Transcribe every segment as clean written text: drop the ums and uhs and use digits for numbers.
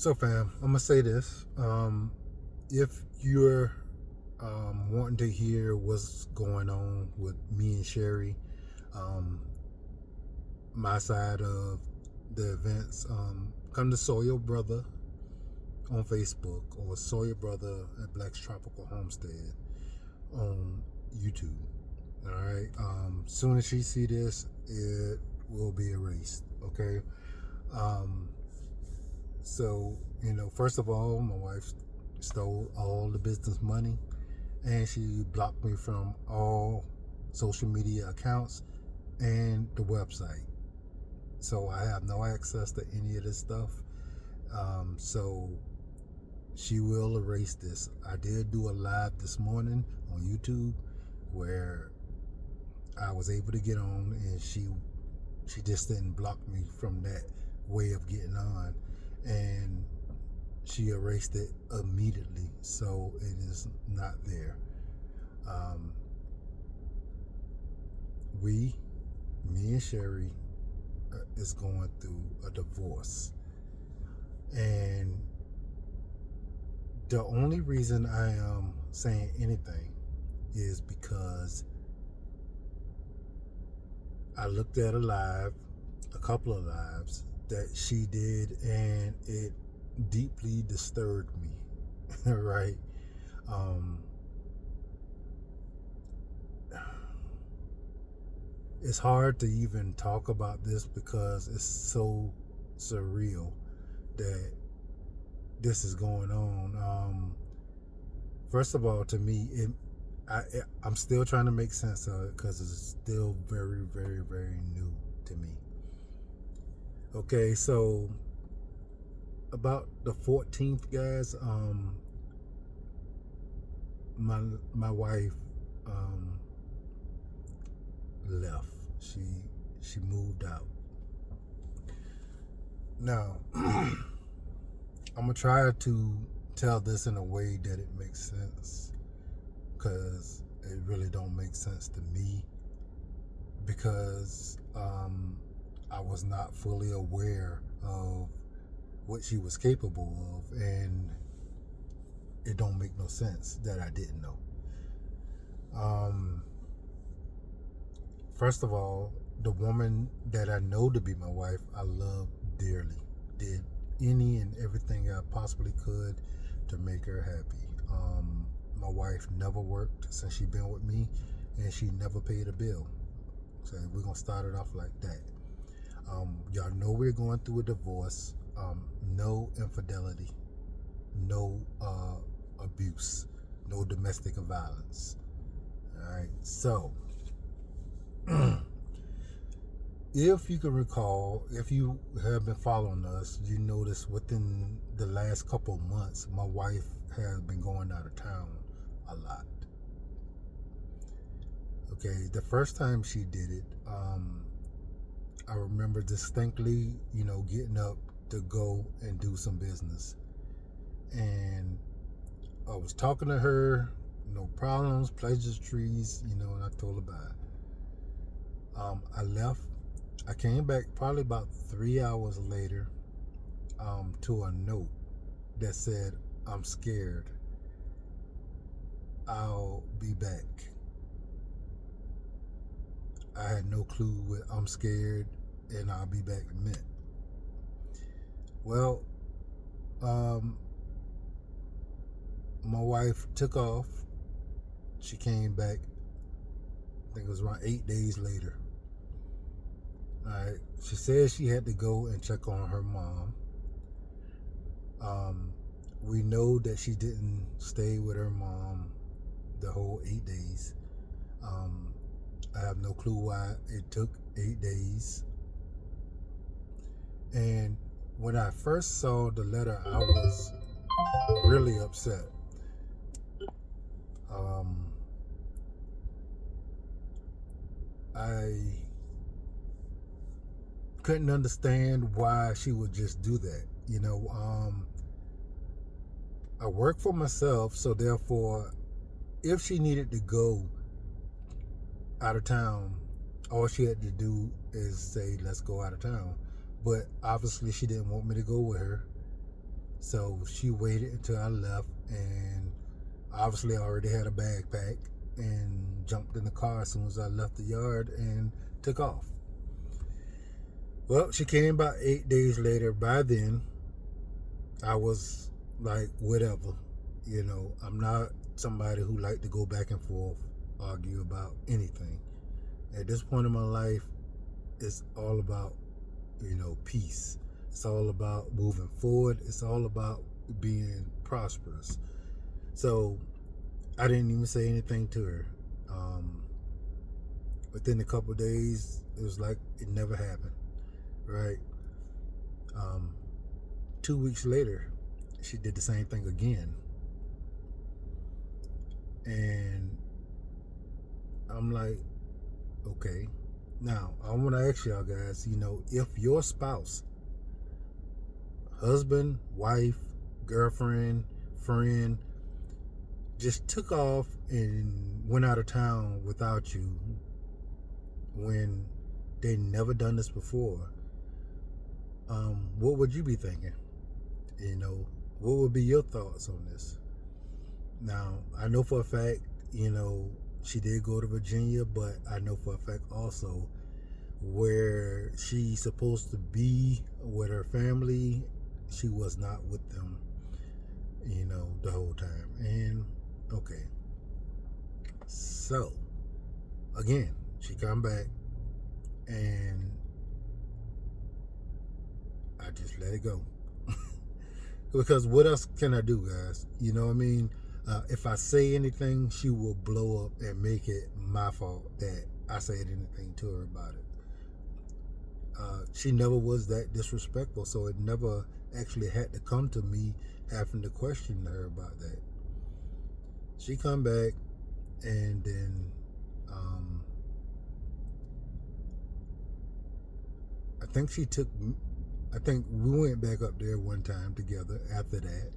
So, fam, I'm gonna say this. If you're wanting to hear what's going on with me and Sherry, um, my side of the events, come to Sawyer Brother on Facebook or Sawyer Brother at Black's Tropical Homestead on YouTube. All right. Soon as she see this, it will be erased. Okay. Um, So, first of all, my wife stole all the business money and she blocked me from all social media accounts and the website. So I have no access to any of this stuff. So she will erase this. I did do a live this morning on YouTube where I was able to get on and she just didn't block me from that way of getting on. And she erased it immediately, so it is not there. Um, me and Sherry is going through a divorce, and the only reason I am saying anything is because I looked at a couple of lives that she did, and it deeply disturbed me. Right. um it's hard to even talk about this because it's so surreal that this is going on. First of all, to me, I'm still trying to make sense of it because it's still very, very, very new to me. Okay, so about the 14th, guys, my wife left. She moved out. Now, I'm gonna try to tell this in a way that it makes sense, because it really don't make sense to me, because I was not fully aware of what she was capable of, and it don't make no sense that I didn't know. First of all, the woman that I know to be my wife, I love dearly. Did any and everything I possibly could to make her happy. My wife never worked since she been with me, and she never paid a bill. So we're gonna start it off like that. Y'all know we're going through a divorce. No infidelity, no abuse, no domestic violence. All right. So, if you can recall, if you have been following us, you notice within the last couple of months, my wife has been going out of town a lot. Okay, the first time she did it, I remember distinctly, getting up to go and do some business. And I was talking to her, no problems, pleasantries, and I told her bye. I left. I came back probably about 3 hours later to a note that said, "I'm scared. I'll be back." I had no clue what "I'm scared" and "I'll be back" meant. Well, my wife took off. She came back, I think it was around 8 days later. All right. She said she had to go and check on her mom. We know that she didn't stay with her mom the whole 8 days. I have no clue why it took 8 days. And when I first saw the letter, I was really upset. I couldn't understand why she would just do that. I work for myself, so therefore, if she needed to go out of town, all she had to do is say, "Let's go out of town." But obviously, she didn't want me to go with her, So she waited until I left, and obviously I already had a bag packed, and jumped in the car as soon as I left the yard and took off. Well, she came about 8 days later. By then, I was like, whatever. I'm not somebody who like to go back and forth, argue about anything. At this point in my life, it's all about, peace. It's all about moving forward. It's all about being prosperous. So I didn't even say anything to her. Within a couple of days, it was like it never happened, right? 2 weeks later, she did the same thing again. And I'm like, okay. Now, I want to ask y'all guys, if your spouse, husband, wife, girlfriend, friend, just took off and went out of town without you when they never done this before, what would you be thinking? What would be your thoughts on this? Now, I know for a fact, she did go to Virginia, but I know for a fact also where she's supposed to be with her family, she was not with them, the whole time. And okay. So, again, she come back and I just let it go. Because what else can I do, guys? You know what I mean? If I say anything, she will blow up and make it my fault that I said anything to her about it. She never was that disrespectful, so it never actually had to come to me having to question her about that. She come back, and then I think we went back up there one time together after that,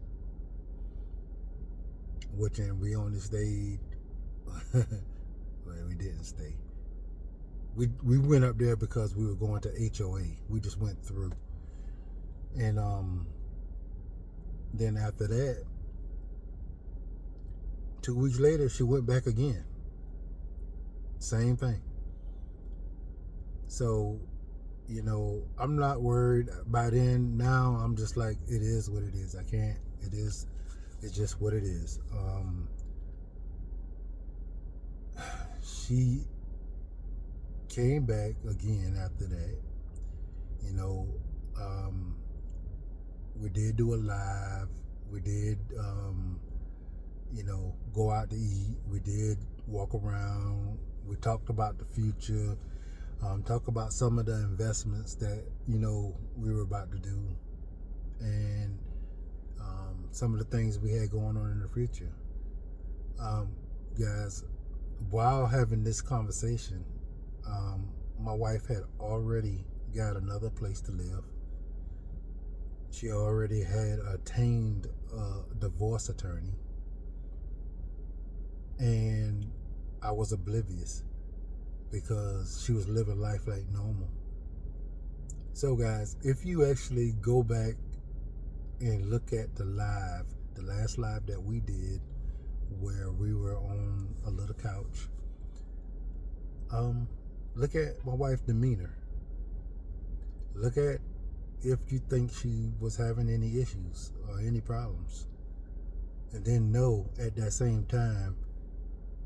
which and we only stayed. Well, we didn't stay. We went up there because we were going to HOA. We just went through, and then after that, 2 weeks later, she went back again. Same thing. So, I'm not worried. By then, now I'm just like, it is what it is. I can't. It's just what it is. She came back again after that. We did do a live. We did, go out to eat. We did walk around. We talked about the future. Talk about some of the investments that, we were about to do. And some of the things we had going on in the future. Guys, while having this conversation, my wife had already got another place to live. She already had attained a divorce attorney. And I was oblivious because she was living life like normal. So guys, if you actually go back and look at the last live that we did where we were on a little couch, look at my wife's demeanor. Look at if you think she was having any issues or any problems. And then know at that same time,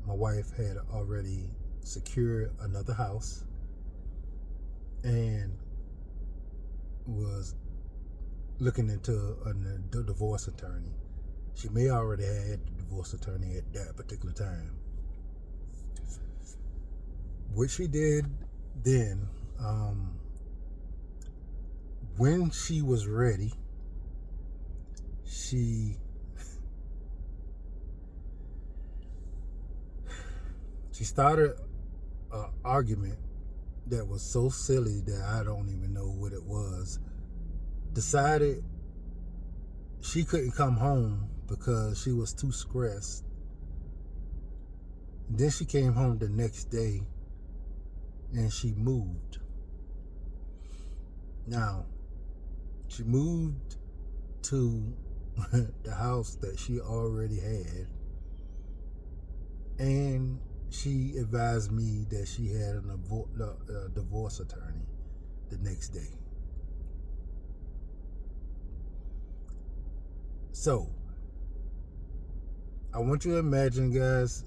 my wife had already secured another house and was looking into a divorce attorney. She may already had the divorce attorney at that particular time. What she did then, when she was ready, she started an argument that was so silly that I don't even know what it was. Decided she couldn't come home because she was too stressed. Then she came home the next day and she moved. Now, she moved to the house that she already had, and she advised me that she had a divorce attorney the next day. So, I want you to imagine, guys,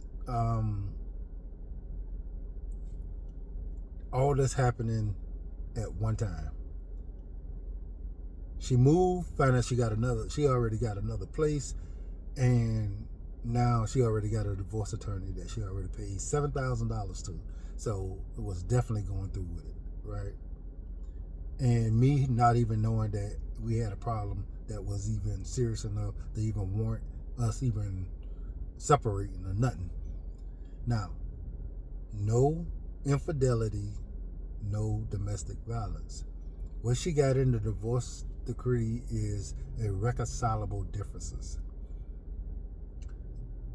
all this happening at one time. She moved, found out she already got another place, and now she already got a divorce attorney that she already paid $7,000 to. So it was definitely going through with it, right? And me not even knowing that we had a problem that was even serious enough to even warrant us even separating or nothing. Now, no infidelity, no domestic violence. What she got in the divorce decree is irreconcilable differences.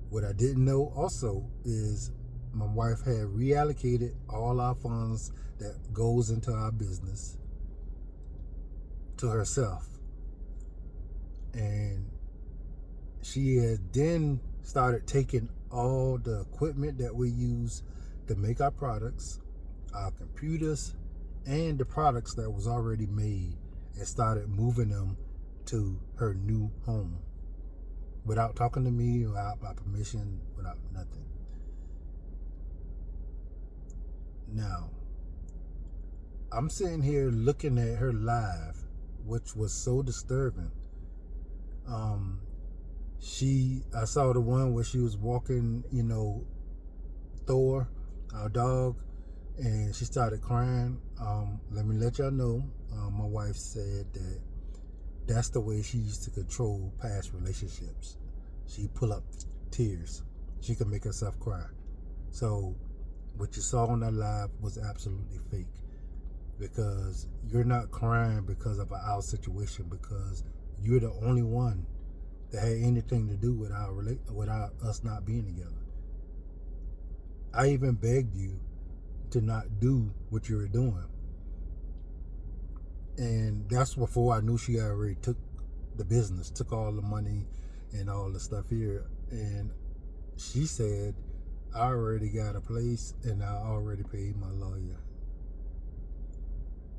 What I didn't know also is my wife had reallocated all our funds that goes into our business to herself. And she had then started taking all the equipment that we use to make our products, our computers, and the products that was already made, and started moving them to her new home without talking to me, without my permission, without nothing. Now, I'm sitting here looking at her live, which was so disturbing. I saw the one where she was walking, Thor, our dog, and she started crying. Let me let y'all know, my wife said that that's the way she used to control past relationships. She pull up tears. She could make herself cry. So what you saw on that live was absolutely fake, because you're not crying because of our situation, because you're the only one that had anything to do with without us not being together. I even begged you to not do what you were doing. And that's before I knew she already took the business, took all the money and all the stuff here. And she said, I already got a place and I already paid my lawyer.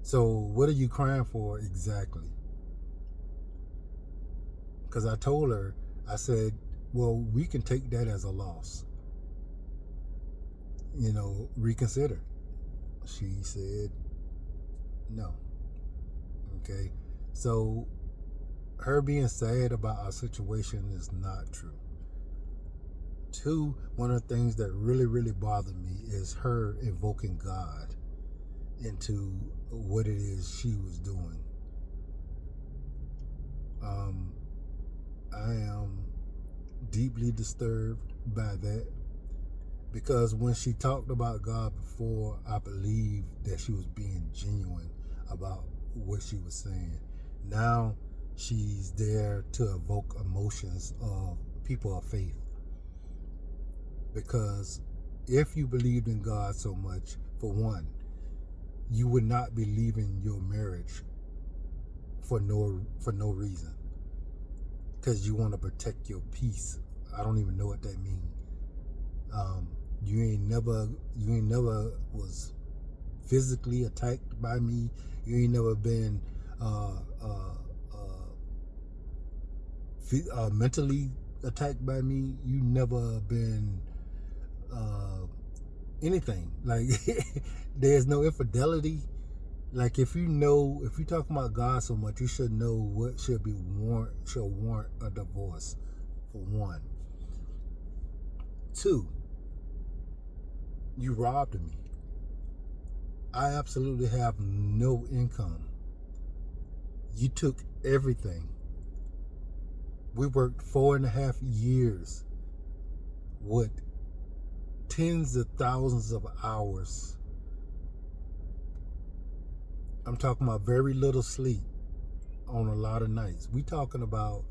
So what are you crying for exactly? Because I told her, I said, well, we can take that as a loss. Reconsider. She said, no. Okay. So her being sad about our situation is not true. Two, one of the things that really, really bothered me is her invoking God into what it is she was doing. I am deeply disturbed by that, because when she talked about God before, I believed that she was being genuine about what she was saying. Now she's there to evoke emotions of people of faith. Because if you believed in God so much, for one, you would not be leaving your marriage for no reason, because you want to protect your peace. I don't even know what that means. You ain't never was physically attacked by me. You ain't never been mentally attacked by me. You never been anything. Like there's no infidelity. Like if you're talking about God so much, you should know what should warrant a divorce, for one. Two, you robbed me. I absolutely have no income. You took everything. We worked 4.5 years with tens of thousands of hours. I'm talking about very little sleep on a lot of nights. We talking about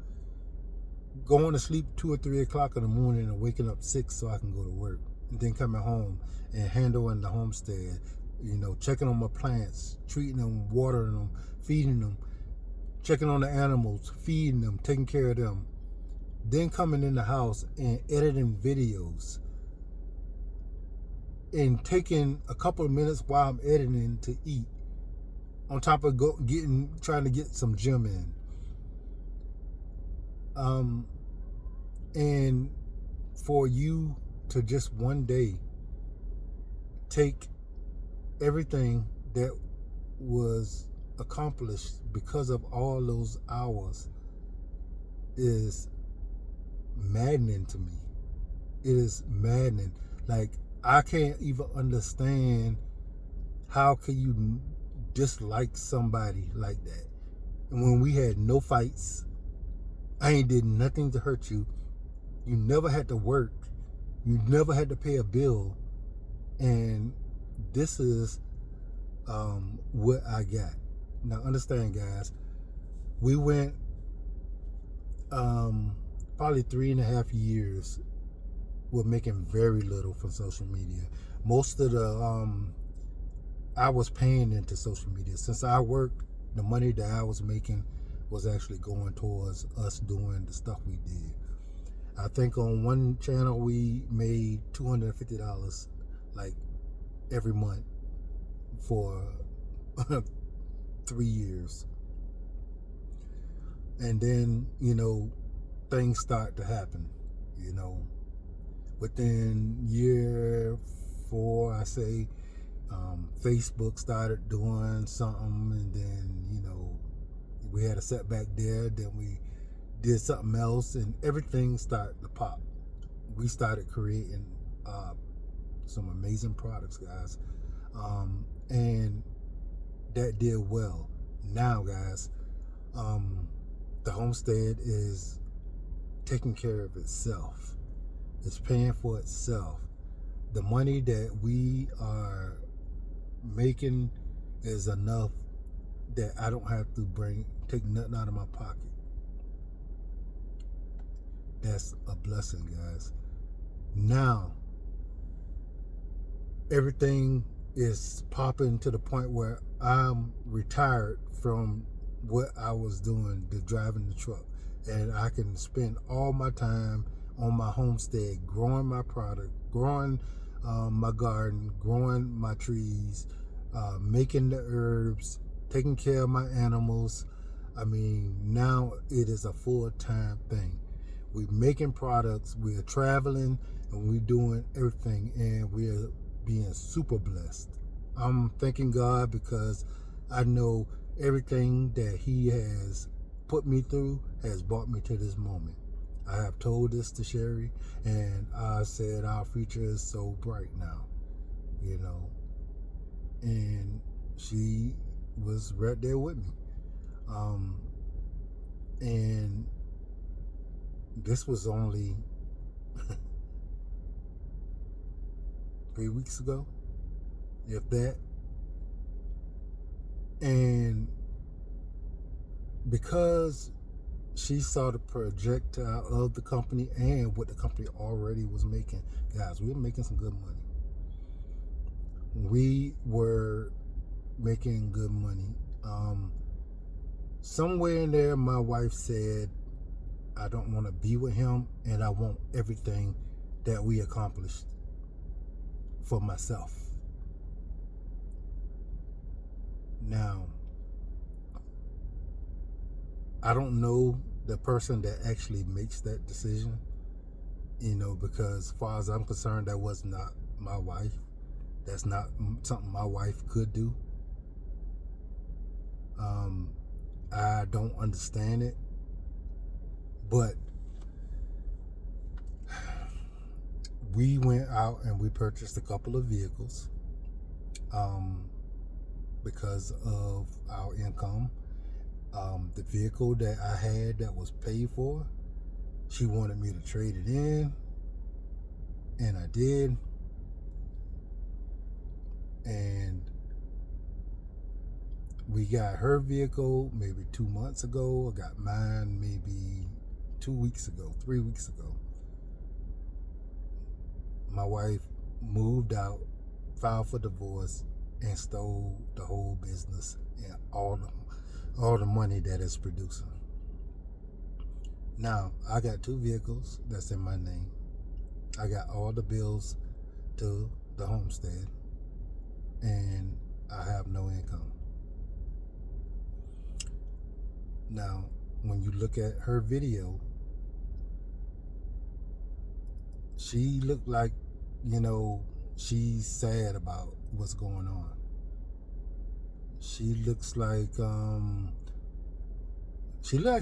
going to sleep 2 or 3 o'clock in the morning and waking up 6 so I can go to work, and then coming home and handling the homestead, checking on my plants, treating them, watering them, feeding them, checking on the animals, feeding them, taking care of them, then coming in the house and editing videos and taking a couple of minutes while I'm editing to eat, on top of trying to get some gym in. And for you to just one day take everything that was accomplished because of all those hours is maddening to me. It is maddening. Like, I can't even understand how can you dislike somebody like that. And when we had no fights, I ain't did nothing to hurt you. You never had to work. You never had to pay a bill. And this is what I got. Now understand, guys, we went probably 3.5 years with making very little from social media. Most of the I was paying into social media. Since I worked, the money that I was making was actually going towards us doing the stuff we did. I think on one channel we made $250 like every month for 3 years. And then, things start to happen, Within year 4, I say, Facebook started doing something, and then, we had a setback there. Then we did something else, and everything started to pop. We started creating some amazing products, guys, and that did well. Now, guys, the homestead is taking care of itself. It's paying for itself. The money that we are making is enough that I don't have to take nothing out of my pocket. That's a blessing, guys. Now, everything is popping to the point where I'm retired from what I was doing, the driving the truck, and I can spend all my time on my homestead, growing my product, growing my garden, growing my trees, making the herbs, taking care of my animals. I mean, now it is a full-time thing. We're making products, we're traveling, and we're doing everything, and we're being super blessed. I'm thanking God because I know everything that He has put me through has brought me to this moment. I have told this to Sherry, and I said our future is so bright now, and she was right there with me. And this was only 3 weeks ago, if that. And because she saw the projectile of the company and what the company already was making, guys, we were making some good money. We were making good money. Somewhere in there, my wife said, I don't want to be with him, and I want everything that we accomplished for myself. Now, I don't know the person that actually makes that decision, because as far as I'm concerned, that was not my wife. That's not something my wife could do. I don't understand it, but we went out and we purchased a couple of vehicles because of our income. The vehicle that I had that was paid for, she wanted me to trade it in, and I did. And we got her vehicle maybe 2 months ago. I got mine maybe 2 weeks ago, 3 weeks ago. My wife moved out, filed for divorce, and stole the whole business and all all the money that it's producing. Now, I got 2 vehicles that's in my name. I got all the bills to the homestead, and I have no income. Now, when you look at her video, she looked like, she's sad about what's going on. She looks like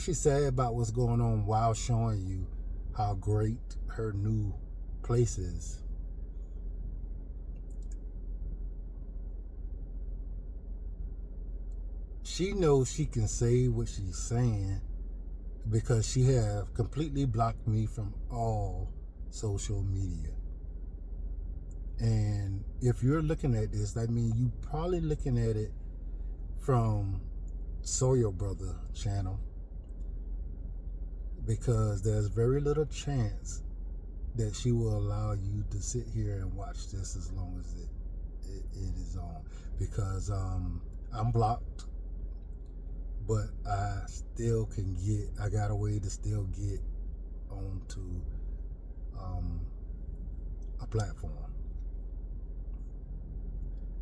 she's sad about what's going on while showing you how great her new place is. She knows she can say what she's saying because she have completely blocked me from all social media. And if you're looking at this, that means you probably looking at it from Sawyer Brother channel, because there's very little chance that she will allow you to sit here and watch this as long as it is on, because I'm blocked, but I got a way to still get onto a platform,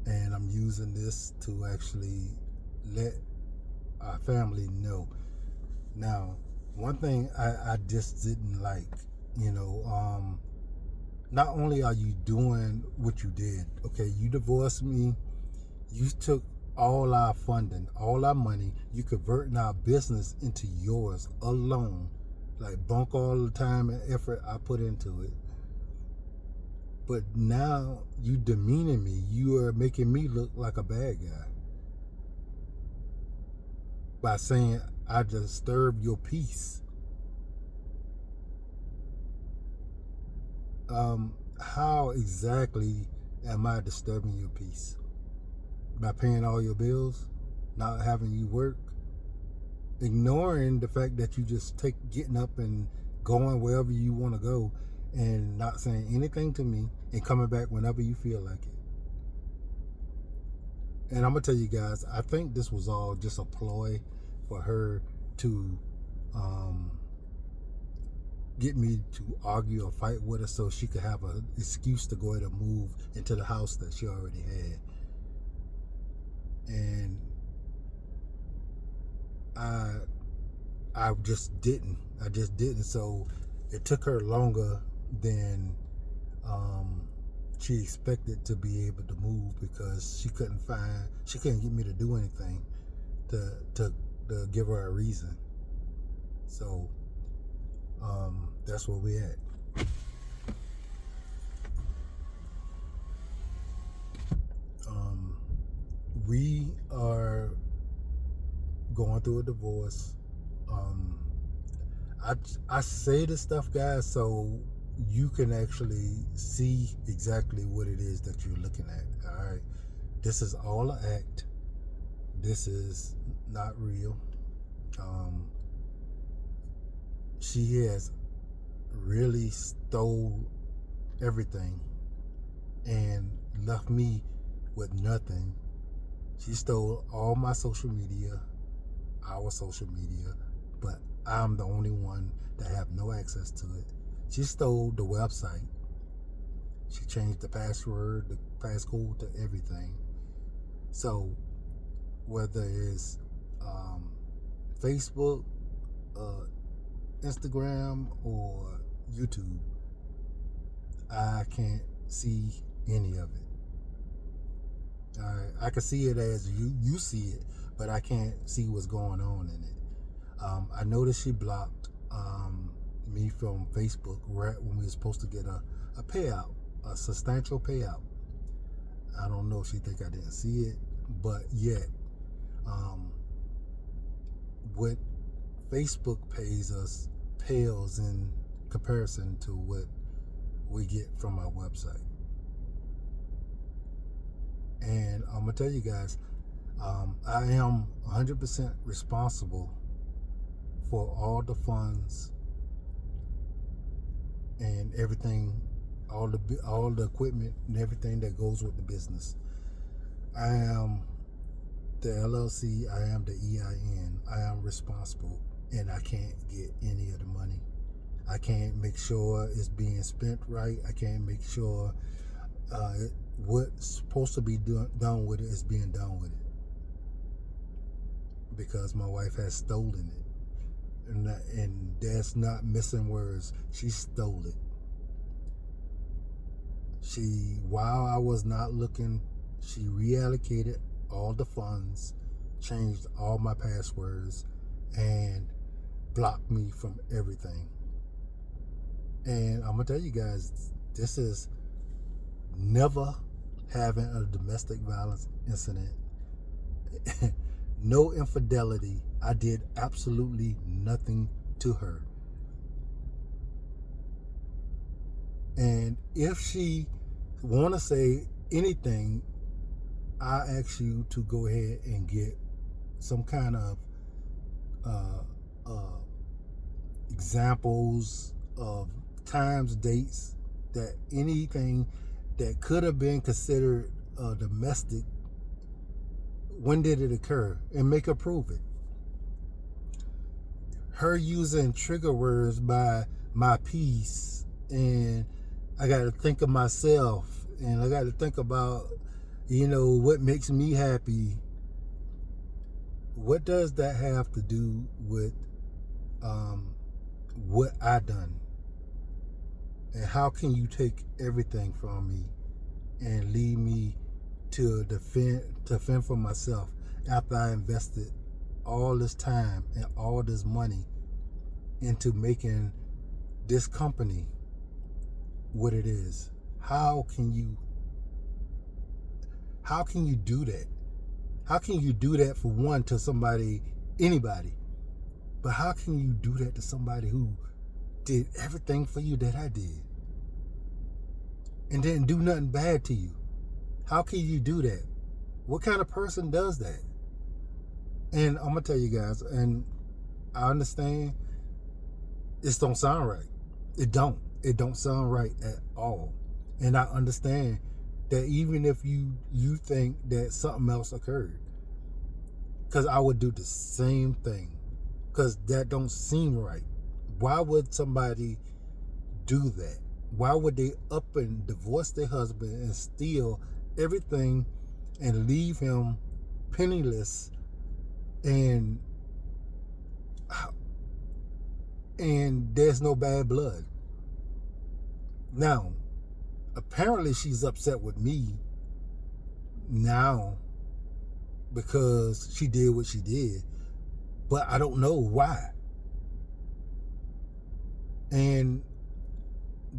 and I'm using this to actually let our family know. Now, one thing I just didn't like, not only are you doing what you did, okay, you divorced me, you took all our funding, all our money, you converting our business into yours alone, like bunk all the time and effort I put into it. But now you demeaning me, you are making me look like a bad guy by saying I disturbed your peace. How exactly am I disturbing your peace? By paying all your bills, not having you work, ignoring the fact that you just getting up and going wherever you want to go and not saying anything to me and coming back whenever you feel like it. And I'm gonna tell you guys, I think this was all just a ploy for her to get me to argue or fight with her so she could have an excuse to go ahead and move into the house that she already had. And I just didn't. So it took her longer than she expected to be able to move, because she couldn't get me to do anything to give her a reason. So that's where we at. We are going through a divorce. I say this stuff, guys, so you can actually see exactly what it is that you're looking at. All right, this is all an act. This is not real. She has really stole everything and left me with nothing. She stole all my social media, our social media, but I'm the only one that have no access to it. She stole the website. She changed the password, the passcode to everything. So whether it's Facebook, Instagram, or YouTube, I can't see any of it. I can see it as you see it, but I can't see what's going on in it. I noticed she blocked me from Facebook right when we were supposed to get a payout, a substantial payout. I don't know if she think I didn't see it, but yet, what Facebook pays us pales in comparison to what we get from our website. And I'm gonna tell you guys, I am 100% responsible for all the funds and everything, all the equipment and everything that goes with the business. I am the LLC, I am the EIN. I am responsible, and I can't get any of the money. I can't make sure it's being spent right. I can't make sure what's supposed to be done with it is being done with it, because my wife has stolen it. And that's not missing words. She stole it. While I was not looking, she reallocated all the funds, changed all my passwords, and blocked me from everything. And I'm gonna tell you guys, this is never having a domestic violence incident. No infidelity. I did absolutely nothing to her. And if she want to say anything, I ask you to go ahead and get some kind of examples of times, dates, that anything that could have been considered domestic, when did it occur, and make her prove it. Her using trigger words by my piece, and I got to think of myself, and I got to think about, what makes me happy. What does that have to do with what I done? And how can you take everything from me and leave me to fend for myself after I invested all this time and all this money into making this company what it is? How can you do that? How can you do that, for one, to somebody, anybody? But how can you do that to somebody who did everything for you that I did and didn't do nothing bad to you? How can you do that? What kind of person does that? And I'm gonna tell you guys, and I understand this don't sound right. It don't sound right at all. And I understand that even if you think that something else occurred, because I would do the same thing, because that don't seem right. Why would somebody do that? Why would they up and divorce their husband and steal everything and leave him penniless, and there's no bad blood? Now, apparently she's upset with me now because she did what she did, but I don't know why. And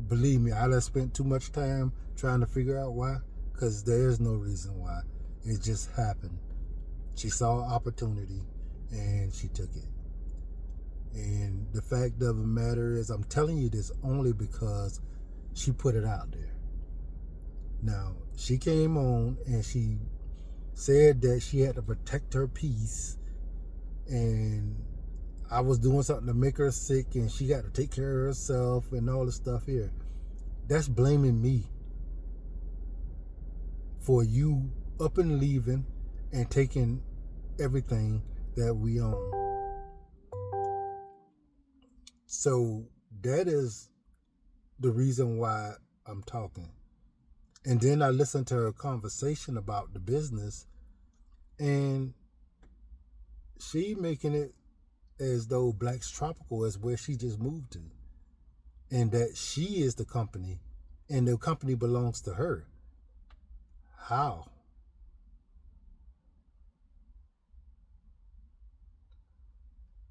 believe me, I just spent too much time trying to figure out why, because there's no reason why. It just happened. She saw opportunity and she took it. And the fact of the matter is, I'm telling you this only because she put it out there. Now, she came on and she said that she had to protect her peace, and I was doing something to make her sick, and she got to take care of herself and all this stuff here. That's blaming me for you up and leaving and taking everything that we own. So that is the reason why I'm talking. And then I listened to her conversation about the business, and she making it as though Black's Tropical is where she just moved to, and that she is the company and the company belongs to her. How?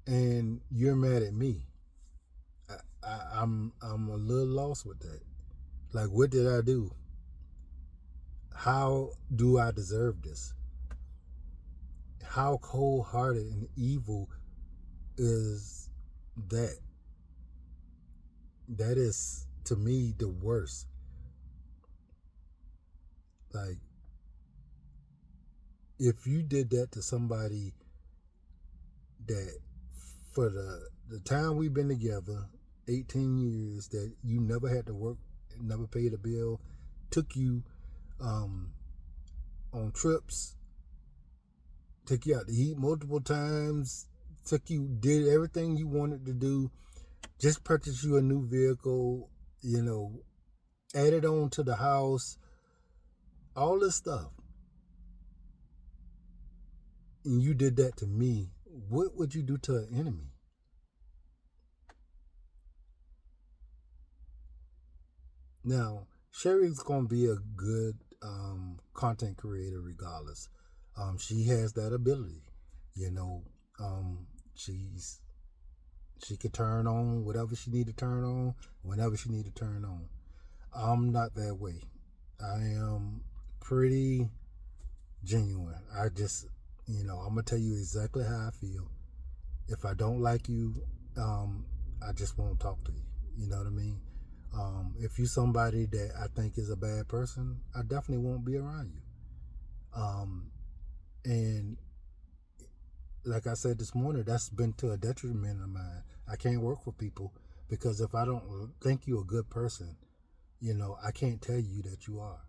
And you're mad at me. I'm a little lost with that. Like, what did I do? How do I deserve this? How cold-hearted and evil is that? That is, to me, the worst. Like, if you did that to somebody that, for the time we've been together, 18 years, that you never had to work, never paid a bill, took you on trips, took you out to eat multiple times, did everything you wanted to do, just purchased you a new vehicle, added on to the house, all this stuff. And you did that to me. What would you do to an enemy? Now, Sherry's going to be a good content creator regardless. She has that ability. You know, she could turn on whatever she need to turn on whenever she need to turn on. I'm not that way. I am pretty genuine. I'm gonna tell you exactly how I feel. If I don't like you, I just won't talk to you. You know what I mean? If you're somebody that I think is a bad person, I definitely won't be around you. And like I said this morning, that's been to a detriment of mine. I can't work for people because if I don't think you're a good person, I can't tell you that you are.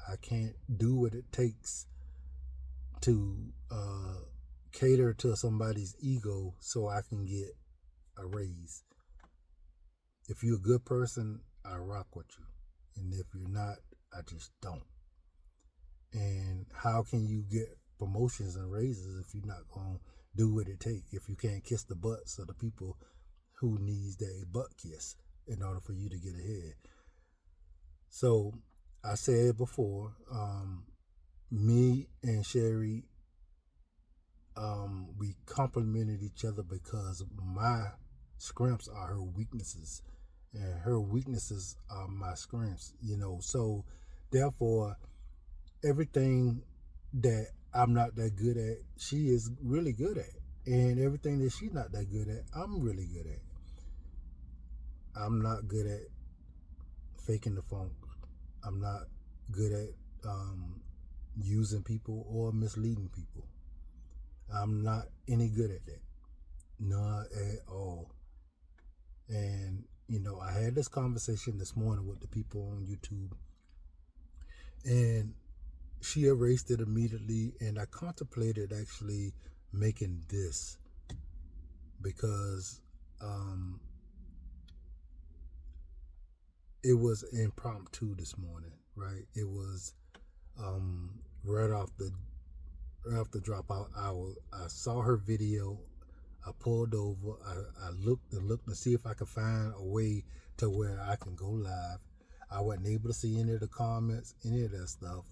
I can't do what it takes to cater to somebody's ego so I can get a raise. If you're a good person, I rock with you. And if you're not, I just don't. And how can you get promotions and raises if you're not going to do what it takes? If you can't kiss the butts of the people who needs their butt kiss in order for you to get ahead. So I said before, me and Sherry, we complemented each other because my strengths are her weaknesses and her weaknesses are my strengths, so therefore everything that I'm not that good at, she is really good at, and everything that she's not that good at, I'm really good at. I'm not good at faking the funk. I'm not good at using people or misleading people. I'm not any good at that. Not at all. And, I had this conversation this morning with the people on YouTube, and she erased it immediately, and I contemplated actually making this because it was impromptu this morning, right? It was right off the dropout hour. I saw her video. I pulled over. I looked to see if I could find a way to where I can go live. I wasn't able to see any of the comments, any of that stuff.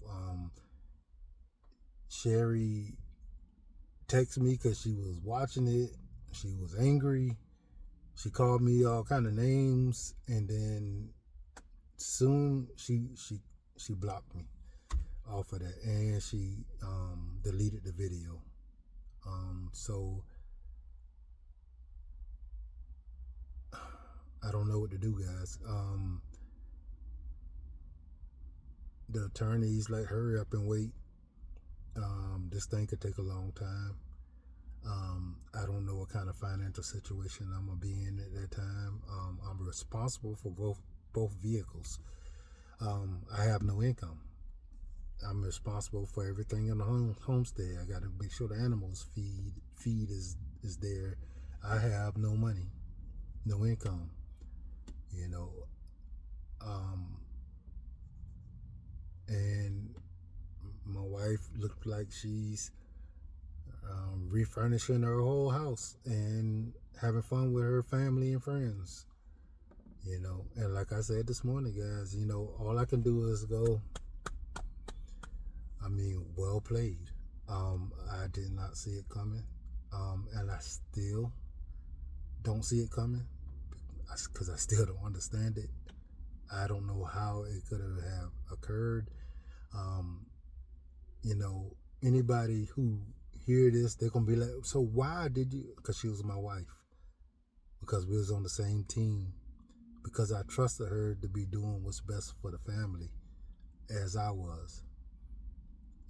Sherry texted me because she was watching it. She was angry. She called me all kind of names, and then soon she blocked me off of that, and she deleted the video. So I don't know what to do, guys. The attorneys like hurry up and wait. This thing could take a long time. I don't know what kind of financial situation I'm gonna be in at that time. I'm responsible for both vehicles. I have no income. I'm responsible for everything in the homestead. I got to make sure the animals feed is there. I have no money, no income. And my wife looked like she's refurnishing her whole house and having fun with her family and friends. And like I said this morning, guys, all I can do is go, well played. I did not see it coming. And I still don't see it coming because I still don't understand it. I don't know how it could have occurred. Anybody who hear this, they're going to be like, so why did you? Because she was my wife. Because we was on the same team. Because I trusted her to be doing what's best for the family as I was.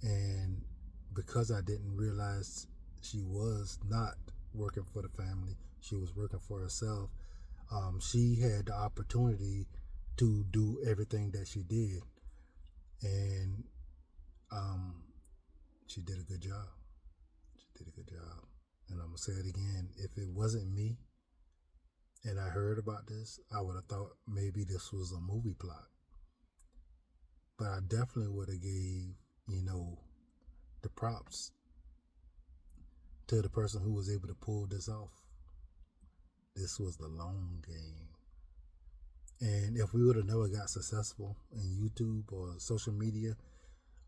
And because I didn't realize she was not working for the family, she was working for herself, she had the opportunity to do everything that she did. And she did a good job. did a good job. And I'm going to say it again. If it wasn't me and I heard about this, I would have thought maybe this was a movie plot. But I definitely would have gave, the props to the person who was able to pull this off. This was the long game. And if we would have never got successful in YouTube or social media,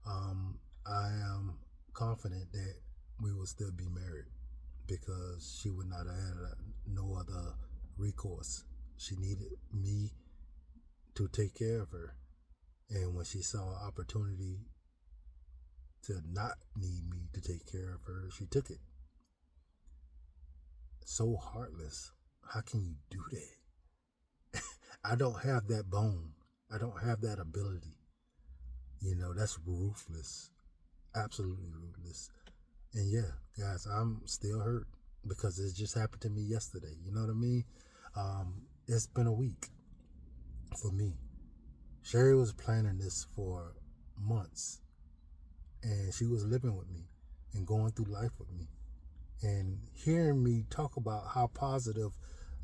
I am confident that we would still be married because she would not have had no other recourse. She needed me to take care of her. And when she saw an opportunity to not need me to take care of her, she took it. So heartless. How can you do that? I don't have that bone. I don't have that ability. That's ruthless. Absolutely ruthless. And yeah, guys, I'm still hurt because it just happened to me yesterday. You know what I mean? It's been a week for me. Sherry was planning this for months, and she was living with me and going through life with me. And hearing me talk about how positive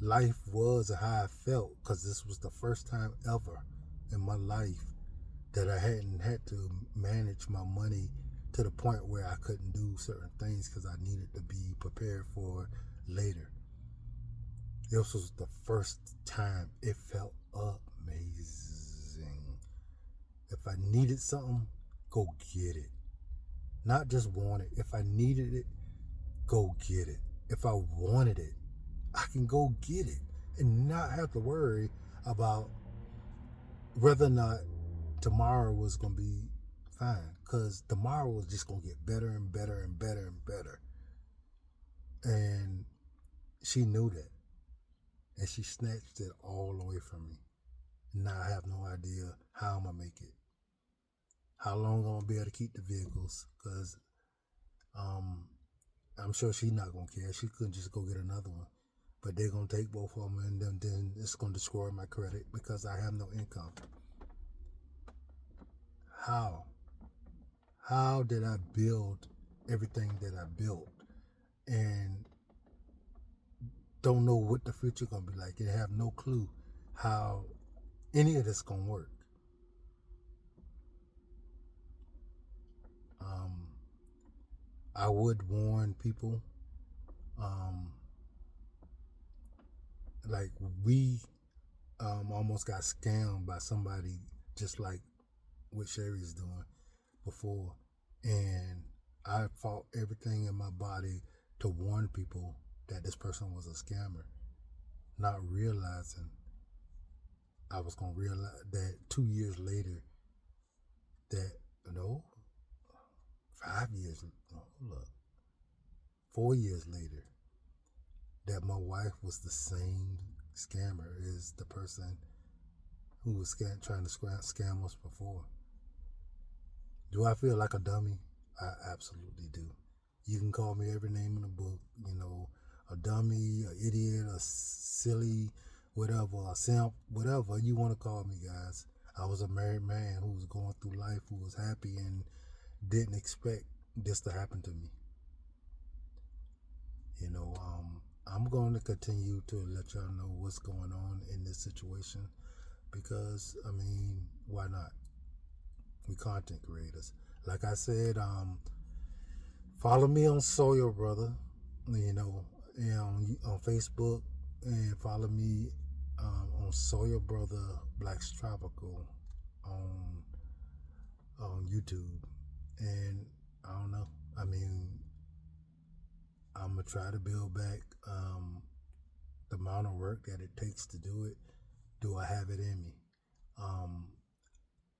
life was and how I felt, because this was the first time ever in my life that I hadn't had to manage my money to the point where I couldn't do certain things because I needed to be prepared for later. This was the first time. It felt amazing. If I needed something, go get it. Not just want it. If I needed it, go get it. If I wanted it, I can go get it and not have to worry about whether or not tomorrow was going to be fine, because tomorrow was just going to get better and better and better and better. And she knew that, and she snatched it all away from me. Now I have no idea how I'm going to make it, how long I'm going to be able to keep the vehicles, because I'm sure she's not going to care. She couldn't just go get another one. But they're going to take both of them, and then it's going to destroy my credit because I have no income. How? How did I build everything that I built and don't know what the future going to be like and have no clue how any of this going to work? I would warn people, like we almost got scammed by somebody just like what Sherry's doing before, and I fought everything in my body to warn people that this person was a scammer, not realizing I was going to realize that 2 years later, that, 5 years, look, 4 years later, that my wife was the same scammer as the person who was trying to scam us before. Do I feel like a dummy? I absolutely do. You can call me every name in the book, a dummy, an idiot, a silly, whatever, a simp, whatever you want to call me, guys. I was a married man who was going through life, who was happy and didn't expect this to happen to me. I'm going to continue to let y'all know what's going on in this situation because, why not? We content creators. Like I said, follow me on Sawyer Brother, on Facebook, and follow me on Sawyer Brother Blacks Tropical on YouTube. And I don't know. I'm gonna try to build back the amount of work that it takes to do it. Do I have it in me?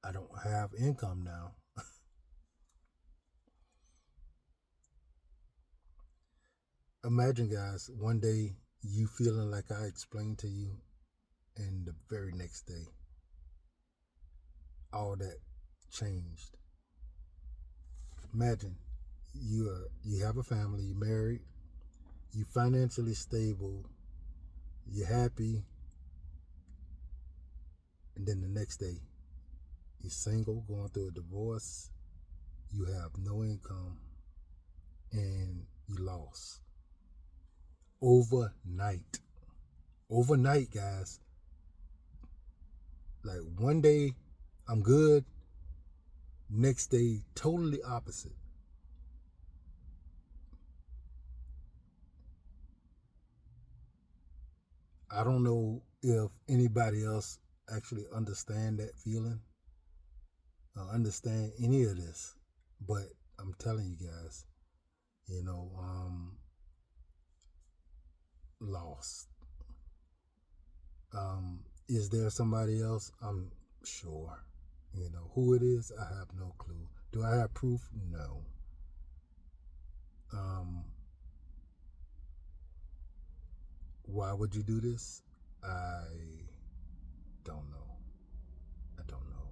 I don't have income now. Imagine, guys, one day you feeling like I explained to you, and the very next day, all that changed. Imagine you have a family, you're married, you're financially stable, you're happy, and then the next day, you're single, going through a divorce, you have no income, and you lost. Overnight. Overnight, guys. Like one day, I'm good. Next day, totally opposite. I don't know if anybody else actually understand that feeling or understand any of this, but I'm telling you guys, you know, lost. Is there somebody else? I'm sure. You know who it is. I have no clue. Do I have proof? No. Um, why would you do this? I don't know. I don't know.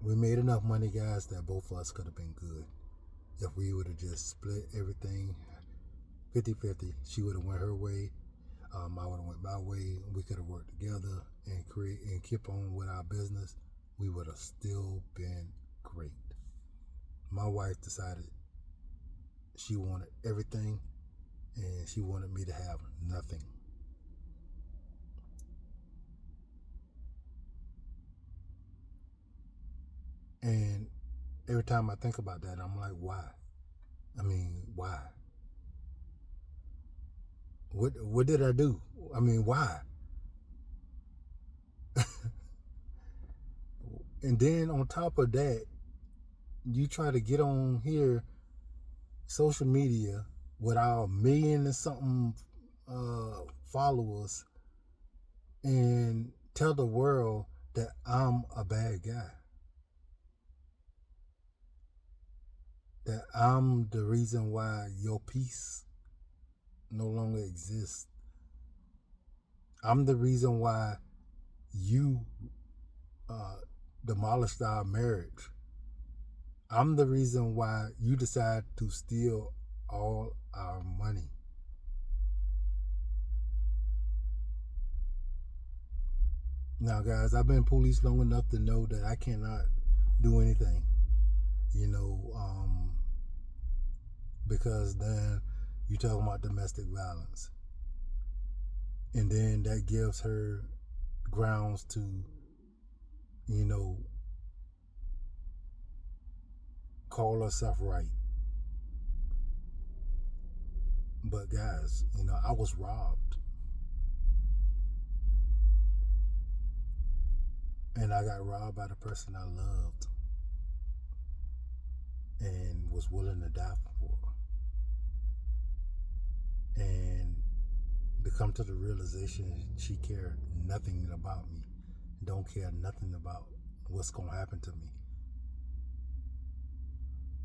We made enough money, guys, that both of us could have been good if we would have just split everything 50-50. She would have went her way. I would have went my way. We could have worked together and create and keep on with our business. We would have still been great. My wife decided she wanted everything and she wanted me to have nothing. And every time I think about that, I'm like, why? I mean, why? What did I do? I mean, why? And then on top of that, you try to get on here, social media, with our million and something followers, and tell the world that I'm a bad guy. That I'm the reason why your peace no longer exists. I'm the reason why you demolished our marriage. I'm the reason why you decide to steal all our money. Now, guys, I've been police long enough to know that I cannot do anything, you know, because then you talking about domestic violence. And then that gives her grounds to, you know, call herself right. But guys, you know, I was robbed. And I got robbed by the person I loved and was willing to die for. And to come to the realization she cared nothing about me, don't care nothing about what's going to happen to me.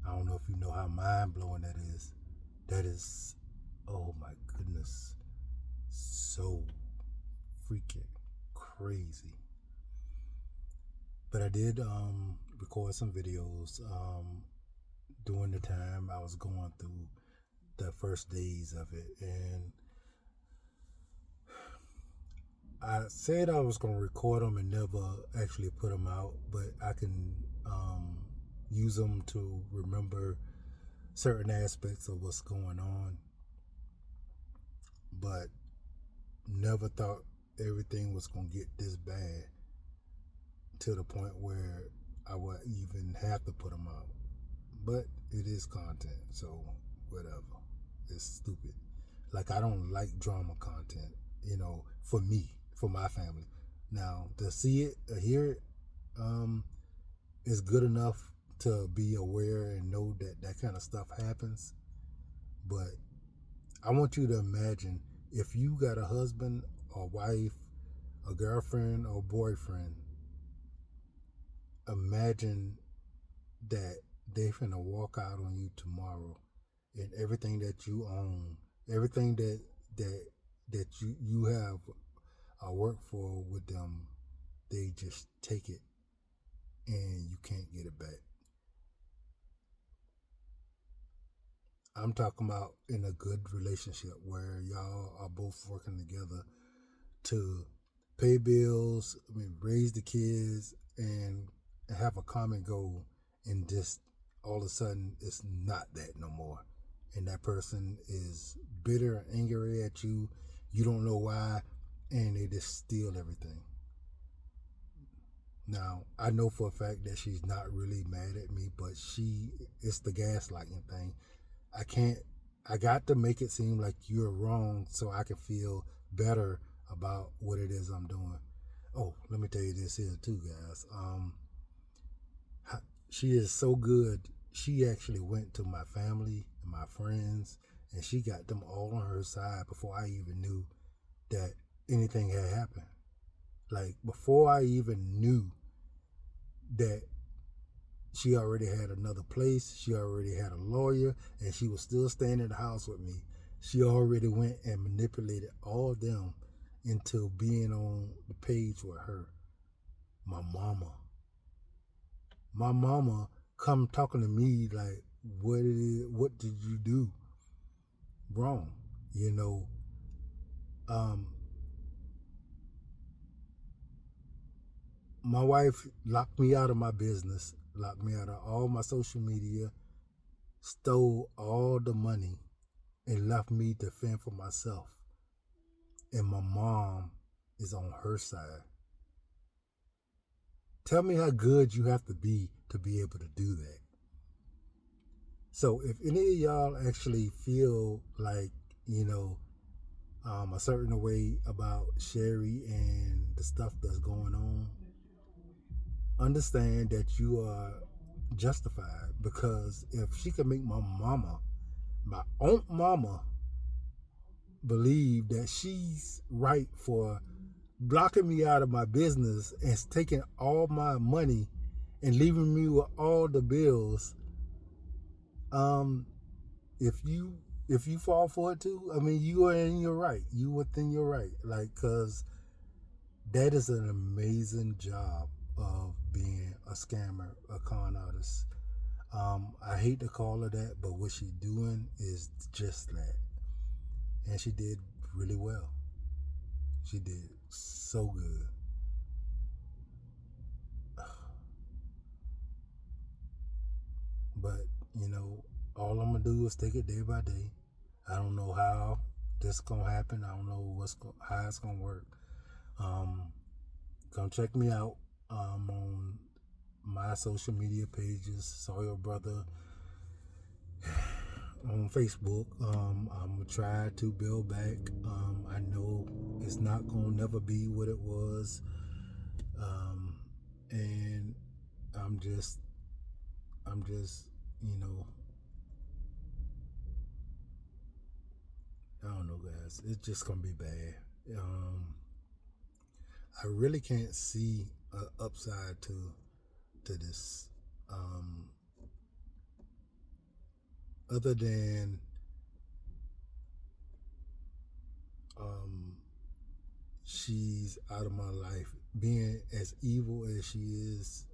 I don't know if you know how mind-blowing that is. That is, oh my goodness, so freaking crazy. But I did record some videos during the time I was going through the first days of it, and I said I was going to record them and never actually put them out, but I can use them to remember certain aspects of what's going on. But never thought everything was going to get this bad to the point where I would even have to put them out. But it is content, so whatever. It's stupid. Like, I don't like drama content, you know, for me, for my family. Now, to see it, hear it, is good enough to be aware and know that that kind of stuff happens. But I want you to imagine if you got a husband or wife, a girlfriend or boyfriend, imagine that they finna walk out on you tomorrow and everything that you own, everything that you have worked for with them, they just take it and you can't get it back. I'm talking about in a good relationship where y'all are both working together to pay bills, I mean, raise the kids, and have a common goal, and just all of a sudden it's not that no more. and that person is bitter and angry at you. You don't know why, and they just steal everything. Now, I know for a fact that she's not really mad at me, but it's the gaslighting thing. I got to make it seem like you're wrong so I can feel better about what it is I'm doing. Oh, let me tell you this here too, guys. She is so good. She actually went to my family and my friends, and she got them all on her side before I even knew that anything had happened. Like, before I even knew that she already had another place, she already had a lawyer, and she was still staying in the house with me. She already went and manipulated all of them into being on the page with her. My mama. My mama come talking to me like, what did you do wrong? You know, my wife locked me out of my business, locked me out of all my social media, stole all the money, and left me to fend for myself. And my mom is on her side. Tell me how good you have to be able to do that. So if any of y'all actually feel like, a certain way about Sherry and the stuff that's going on, understand that you are justified, because if she can make my own mama, believe that she's right for blocking me out of my business and taking all my money and leaving me with all the bills, if you fall for it too, I mean, you are in your right. You within your right. Like, cause that is an amazing job of being a scammer, a con artist. I hate to call her that, but what she's doing is just that. And she did really well. She did so good. But, all I'm going to do is take it day by day. I don't know how this going to happen. I don't know how it's going to work. Come check me out on my social media pages, Sawyer Brother, on Facebook. I'm going to try to build back. I know it's not going to never be what it was. And I'm just, I don't know, guys. It's just going to be bad. I really can't see an upside to this. Other than she's out of my life. Being as evil as she is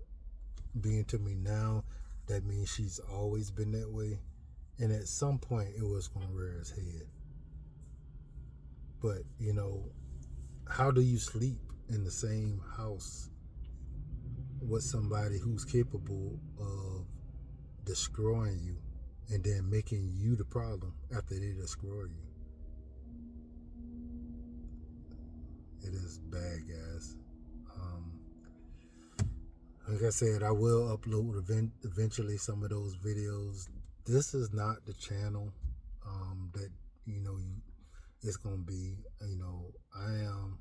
being to me now, that means she's always been that way. And at some point, it was going to rear its head. But, how do you sleep in the same house with somebody who's capable of destroying you and then making you the problem after they destroy you? It is bad, guys. Like I said, I will upload eventually some of those videos. This is not the channel that it's gonna be. I am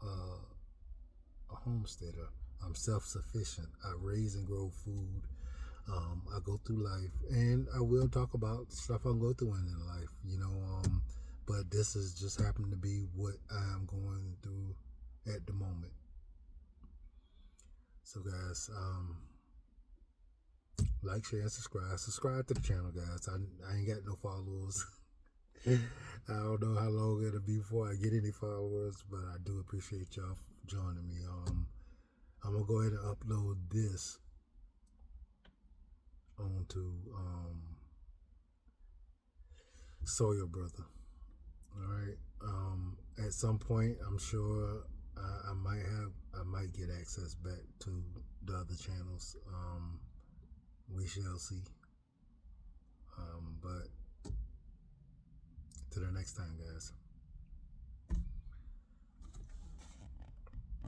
a homesteader. I'm self-sufficient. I raise and grow food. I go through life, and I will talk about stuff I go through in life. But this is just happened to be what I'm going through at the moment. So, guys, like, share, and subscribe. Subscribe to the channel, guys. I ain't got no followers. I don't know how long it'll be before I get any followers, but I do appreciate y'all for joining me. I'm gonna go ahead and upload this onto Sawyer Brother. All right. At some point, I'm sure I might get access back to the other channels. We shall see. But Till the next time, guys.